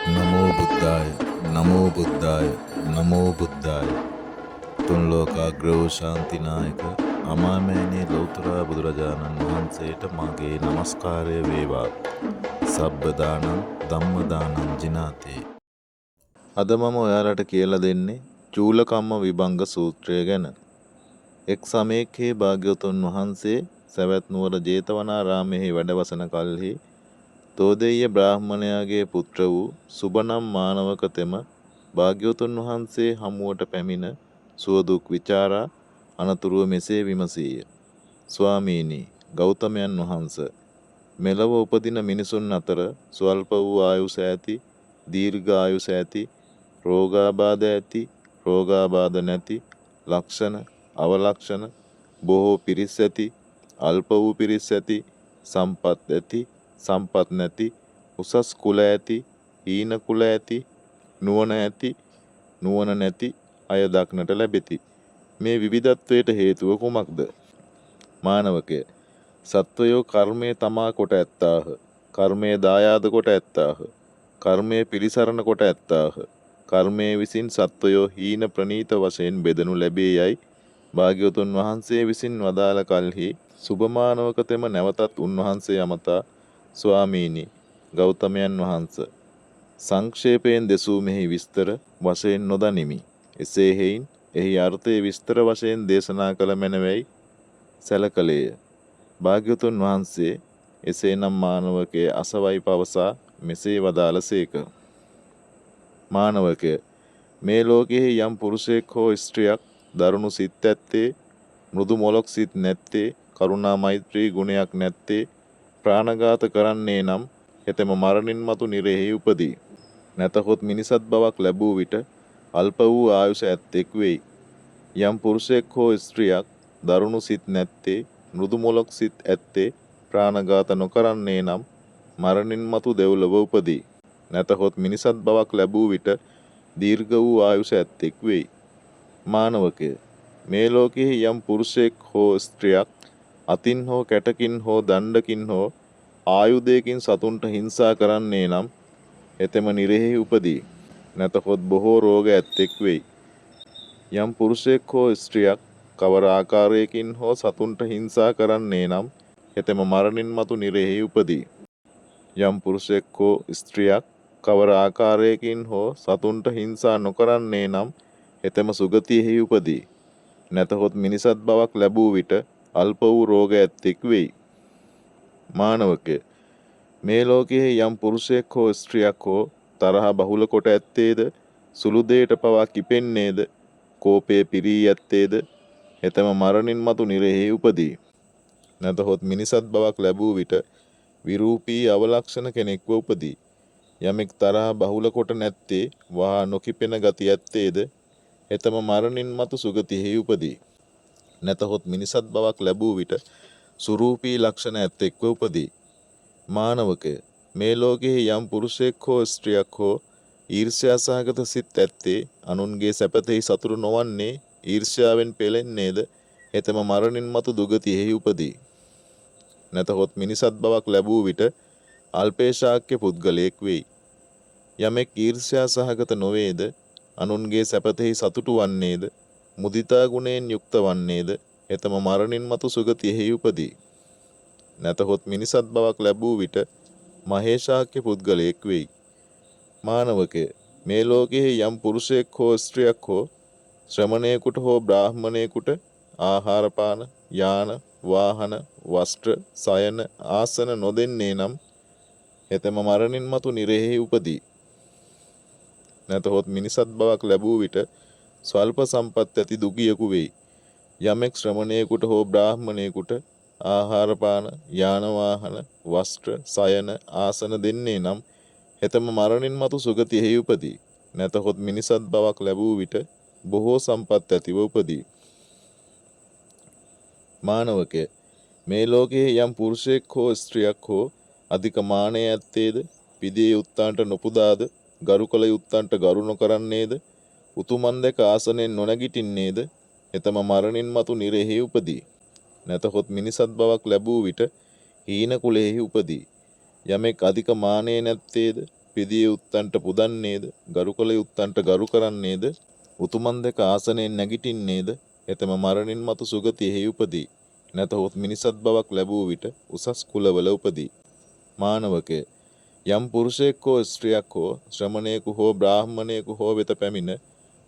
නමෝ බුද්ධාය නමෝ බුද්ධාය නමෝ බුද්ධාය තුන් ලෝකාග්‍ර වූ ශාන්තිනායක අමාමෑණී ලෞතර බුදුරජාණන් වහන්සේට මාගේ නමස්කාරය වේවා. සබ්බ දානං ධම්ම දානං ජිනාතේ. අද මම ඔයාලට කියලා දෙන්නේ චූලකම්ම විභංග සූත්‍රය ගැන. එක් සමයකේ භාග්‍යවතුන් වහන්සේ සවැත් නුවර ජේතවනාරාමයෙහි වැඩවසන කල්හි තෝදෙය්‍ය බ්‍රාහ්මණයාගේ පුත්‍ර වූ සුබනම් මානවකතෙම භාග්‍යවතුන් වහන්සේ හමුවට පැමිණ සුවදුක් විචාරා අනතුරුව මෙසේ විමසීය. ස්වාමීනි, ගෞතමයන් වහන්ස, මෙලොව උපදින මිනිසුන් අතර ස්වල්ප වූ ආයුෂ ඇති, දීර්ඝ ආයුෂ ඇති, රෝගාබාධ ඇති, රෝගාබාධ නැති, ලක්ෂණ, අවලක්ෂණ, බොහෝ පිරිස් ඇති, අල්ප වූ පිරිස් ඇති, සම්පත් ඇති, සම්පත් නැති, උසස් කුල ඇති, හීන කුල ඇති, නුවණ ඇති, නුවණ නැති අය දක්නට ලැබෙති. මේ විවිධත්වයට හේතුව කුමක්ද? මානවකය, සත්වයෝ කර්මය තමා කොට ඇත්තාහ. කර්මය දායාද කොට ඇත්තාහ. කර්මය පිළිසරණ කොට ඇත්තාහ. කර්මය විසින් සත්වයෝ හීන ප්‍රනීත වශයෙන් බෙදනු ලැබේ යයි භාග්‍යවතුන් වහන්සේ විසින් වදාළ කල්හි සුභමානවකතෙම නැවතත් උන්වහන්සේ අමතා, ස්වාමීනි, ගෞතමයන් වහන්ස, සංක්ෂේපයෙන් දෙසූ මෙහි විස්තර වශයෙන් නොදනිමි. එසේ හෙයින් එහි අර්ථය විස්තර වශයෙන් දේශනා කළ මැනවැයි සැලකලේය. භාග්‍යවතුන් වහන්සේ එසේනම් මානවකයේ අසවයි පවසා මෙසේ වදාළසේක. මානවකය, මේ ලෝකයෙහි යම් පුරුෂයෙක් හෝ ස්ත්‍රියක් දරුණු සිත් ඇත්තේ, මෘදු මොලොක් සිත් නැත්තේ, කරුණා මෛත්‍රී ගුණයක් නැත්තේ, ප්‍රාණඝාත කරන්නේ නම් හෙතෙම මරණින් මතු නිරයෙහි උපදී. නැතහොත් මිනිසත් බවක් ලැබූ විට අල්ප වූ ආයුෂ ඇත්තෙක් වෙයි. යම් පුරුෂයෙක් හෝ ස්ත්‍රියක් දරුණු සිත් නැත්තේ, මෘදු මොලොක් සිත් ඇත්තේ, ප්‍රාණඝාත නොකරන්නේ නම් මරණින් මතු දෙව්ලොව උපදී. නැතහොත් මිනිසත් බවක් ලැබූ විට දීර්ඝ වූ ආයුෂ ඇත්තෙක් වෙයි. මානවකය, මේ ලෝකයෙහි යම් පුරුෂයෙක් හෝ ස්ත්‍රියක් අතින් හෝ කැටකින් හෝ දණ්ඩකින් හෝ ආයුධයකින් සතුන්ට හිංසා කරන්නේ නම් එතෙම නිරයෙහි උපදී. නැතහොත් බොහෝ රෝග ඇත්තෙක් වෙයි. යම් පුරුෂයෙක් හෝ ස්ත්‍රියක් කවර ආකාරයකින් හෝ සතුන්ට හිංසා කරන්නේ නම් එතෙම මරණින් මතු නිරයෙහි උපදී. යම් පුරුෂයෙක් හෝ ස්ත්‍රියක් කවර ආකාරයකින් හෝ සතුන්ට හිංසා නොකරන්නේ නම් එතෙම සුගතියෙහි උපදී. නැතහොත් මිනිසත් බවක් ලැබූ විට අල්ප වූ රෝග ඇත්තෙක් වෙයි. මානවකය, මේ ලෝකයේ යම් පුරුෂයෙක් හෝ ස්ත්‍රියක් හෝ තරහ බහුල කොට ඇත්තේද, සුළු දෙයට පවා කිපෙන්නේද, කෝපය පිරී ඇත්තේද එතෙම මරණින් මතු නිරයෙහි උපදී. නැතහොත් මිනිසත් බවක් ලැබූ විට විරූපී අවලක්ෂණ කෙනෙක්ව උපදී. යමෙක් තරහ බහුල කොට නැත්තේ, වහා නොකිපෙන ගති ඇත්තේද එතම මරණින් මතු සුගතියෙහි උපදී. නැතහොත් මිනිසත් බවක් ලැබූ විට සුරූපී ලක්ෂණ ඇත්තෙක්ව උපදී. මානවකය, මේ ලෝකයෙහි යම් පුරුෂයෙක් හෝ ස්ත්‍රියක් හෝ ඊර්ෂ්‍යා සහගත සිත් ඇත්තේ, අනුන්ගේ සැපතෙහි සතුටු නොවන්නේ, ඊර්ෂ්‍යාවෙන් පෙළෙන්නේද එතම මරණින් මතු දුගතියෙහි උපදී. නැතහොත් මිනිසත් බවක් ලැබූ විට අල්පේශාක්‍ය පුද්ගලයෙක් වෙයි. යමෙක් ඊර්ෂ්‍යා සහගත නොවේද, අනුන්ගේ සැපතෙහි සතුටු වන්නේද, මුදිතා ගුණයෙන් යුක්ත වන්නේද එතම මරණින් මතු සුගතියෙහි උපදී. නැතහොත් මිනිසත් බවක් ලැබූ විට මහේශාක්‍ය පුද්ගලයෙක් වෙයි. මානවකය, මේ ලෝකයෙහි යම් පුරුෂයෙක් හෝ ස්ත්‍රියක් හෝ ශ්‍රමණයෙකුට හෝ බ්‍රාහ්මණයෙකුට ආහාරපාන, යාන, වාහන, වස්ත්‍ර, සයන, ආසන නොදෙන්නේ නම් එතෙම මරණින් මතු නිරයෙහි උපදී. නැතහොත් මිනිසත් බවක් ලැබූ විට ස්වල්ප සම්පත් ඇති දුගියෙකු වෙයි. යමෙක් ශ්‍රමණයෙකුට හෝ බ්‍රාහ්මණයෙකුට ආහාරපාන, යාන වාහන, වස්ත්‍ර, සයන, ආසන දෙන්නේ නම් එතම මරණින් මතු සුගතියෙහි උපදී. නැතහොත් මිනිසත් බවක් ලැබූ විට බොහෝ සම්පත් ඇතිව උපදී. මානවකය, මේ ලෝකයේ යම් පුරුෂයෙක් හෝ ස්ත්‍රියක් හෝ අධික මානය ඇත්තේද, පිදිය යුත්තන්ට නොපුදාද, ගරු කළ යුත්තන්ට ගරු නොකරන්නේද, උතුමන් දැක ආසනයෙන් නොනැගිටින්නේද එතම මරණින් මතු නිරයෙහි උපදී. නැතහොත් මිනිසත් බවක් ලැබූ විට හීන කුලයෙහි උපදී. යමෙක් අධික මානය නැත්තේද, පිදිය යුත්තන්ට පුදන්නේද? ගරු කළ යුත්තන්ට ගරු කරන්නේද? උතුමන් දැක ආසනයෙන් නැගිටින්නේද? එතම මරණින් මතු සුගතියෙහි උපදී. නැතහොත් මිනිසත් බවක් ලැබූ විට උසස් කුලවල උපදී. මානවකය, යම් පුරුෂයෙක් හෝ ස්ත්‍රියක් හෝ ශ්‍රමණයෙකු හෝ බ්‍රාහ්මණයෙකු හෝ වෙත පැමිණ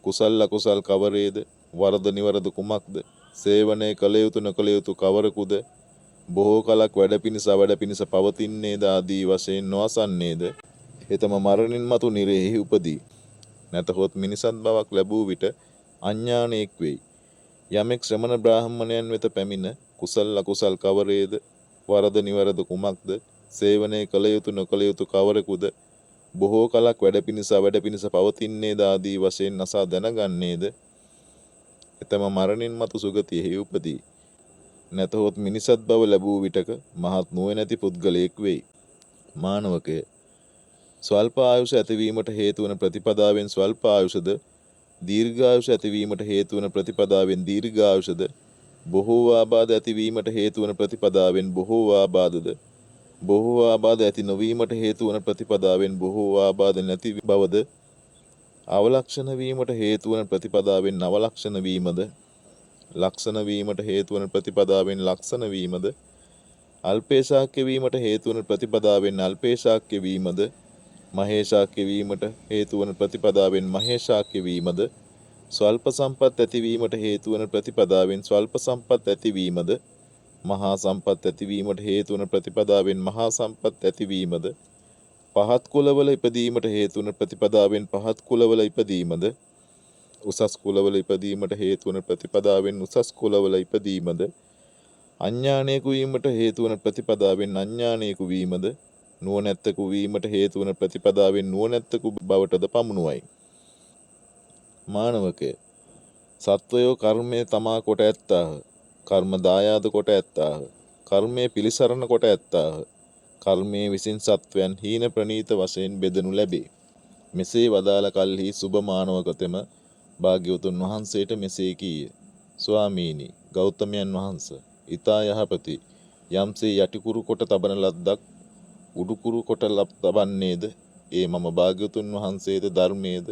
කුසල් අකුසල් කවරේද? වරද නිවරද කුමක්ද? සේවනය කළ යුතු නොකළ යුතු කවරකුද? බොහෝ කලක් වැඩ පිණිස අවඩ පිණිස පවතින්නේද ආදී වශයෙන් නොඅසන්නේද? එතම මරණින් මතු නිරයෙහි උපදී. නැතහොත් මිනිසත් බවක් ලැබූ විට අඥානයෙක් වෙයි. යමෙක් ශ්‍රමණ බ්‍රාහ්මණයන් වෙත පැමිණ කුසල් අකුසල් කවරේද? වරද නිවරද කුමක්ද? සේවනය කළ යුතු නොකළ යුතු කවරකුද? බොහෝ කලක් වැඩ පිණිස අවඩ පිණිස පවතින්නේද ආදී වශයෙන් අසා දැනගන්නේද? එතම මරණින් මතු සුගතියෙහි උපදී. නැතහොත් මිනිසත් බව ලැබූ විටක මහත් නුවණැති පුද්ගලයෙක් වෙයි. මානවකය, ස්වල්ප ආයුෂ ඇතිවීමට හේතු වන ප්‍රතිපදාවෙන් ස්වල්ප ආයුෂද, දීර්ඝායුෂ ඇතිවීමට හේතු වන ප්‍රතිපදාවෙන් දීර්ඝායුෂද, බොහෝ ආබාධ ඇතිවීමට හේතු වන ප්‍රතිපදාවෙන් බොහෝ ආබාධද, බොහෝ ආබාධ ඇති නොවීමට හේතු වන ප්‍රතිපදාවෙන් බොහෝ ආබාධ නැති බවද, අවලක්ෂණ වීමට හේතු වන ප්‍රතිපදාවෙන් අවලක්ෂණ වීමද, ලක්ෂණ වීමට හේතු වන ප්‍රතිපදාවෙන් ලක්ෂණ වීමද, අල්පේශාක්‍ය වීමට හේතු වන ප්‍රතිපදාවෙන් අල්පේශාක්‍ය වීමද, මහේශාක්‍ය වීමට හේතු වන ප්‍රතිපදාවෙන් මහේශාක්‍ය වීමද, ස්වල්ප සම්පත් ඇතිවීමට හේතු වන ප්‍රතිපදාවෙන් ස්වල්ප සම්පත් ඇතිවීමද, මහා සම්පත් ඇතිවීමට හේතු වන ප්‍රතිපදාවෙන් මහා සම්පත් ඇතිවීමද, පහත් කුලවල ඉපදීමට හේතු වන ප්‍රතිපදාවෙන් පහත් කුලවල ඉපදීමද, උසස් කුලවල ඉපදීමට හේතු වන ප්‍රතිපදාවෙන් උසස් කුලවල ඉපදීමද, අඥානයෙකු වීමට හේතු වන ප්‍රතිපදාවෙන් අඥානයෙකු වීමද, නුවණැත්තෙකු වීමට හේතු වන ප්‍රතිපදාවෙන් නුවණැත්තෙකු බවටද පමුණුවයි. මානවකය, සත්වයෝ කර්මය තමා කොට ඇත්තාහ. කර්ම දායාද කොට ඇත්තාහ. කර්මය පිළිසරණ කොට ඇත්තාහ. කර්මයේ විසින් සත්වයන් හීන ප්‍රනීත වශයෙන් බෙදනු ලැබේ. මෙසේ වදාළ කල්හි සුබ මානවකතෙම භාග්‍යවතුන් වහන්සේට මෙසේ කීය. ස්වාමීනි, ගෞතමයන් වහන්ස, ඊතා යහපති යම්සේ යටිකුරු කොට තබන ලද්දක් උඩුකුරු කොට තබන්නේද, ඒ මම භාග්‍යවතුන් වහන්සේද ධර්මයේද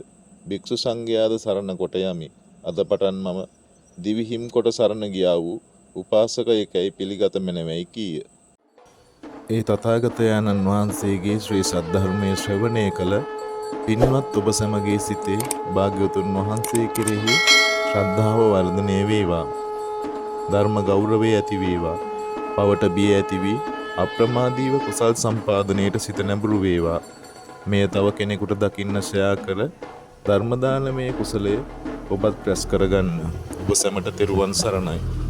භික්ෂු සංඝයාද සරණ කොට යමි. අද පටන් මම දිවිහිම් කොට සරණ ගියා වූ උපාසකයෙකයි පිළිගත මැනවයි කීය. ඒ තථාගතයන්න් වහන්සේගේ ශ්‍රී සද්ධර්මයේ ශ්‍රවණය කළ පින්වත් ඔබ සැමගේ සිතේ භාග්‍යවතුන් වහන්සේ කෙරෙහි ශ්‍රද්ධාව වර්ධනය වේවා. ධර්ම ගෞරවය ඇති වේවා. පවට බිය ඇති වී අප්‍රමාදීව කුසල් සම්පාදනයට සිත නැඹුරු වේවා. මෙය තව කෙනෙකුට දකින්න ශ්‍රයා කර ධර්ම දානමය කුසලය ඔබත් රැස් කරගන්න. ඔබ සැමට තෙරුවන් සරණයි.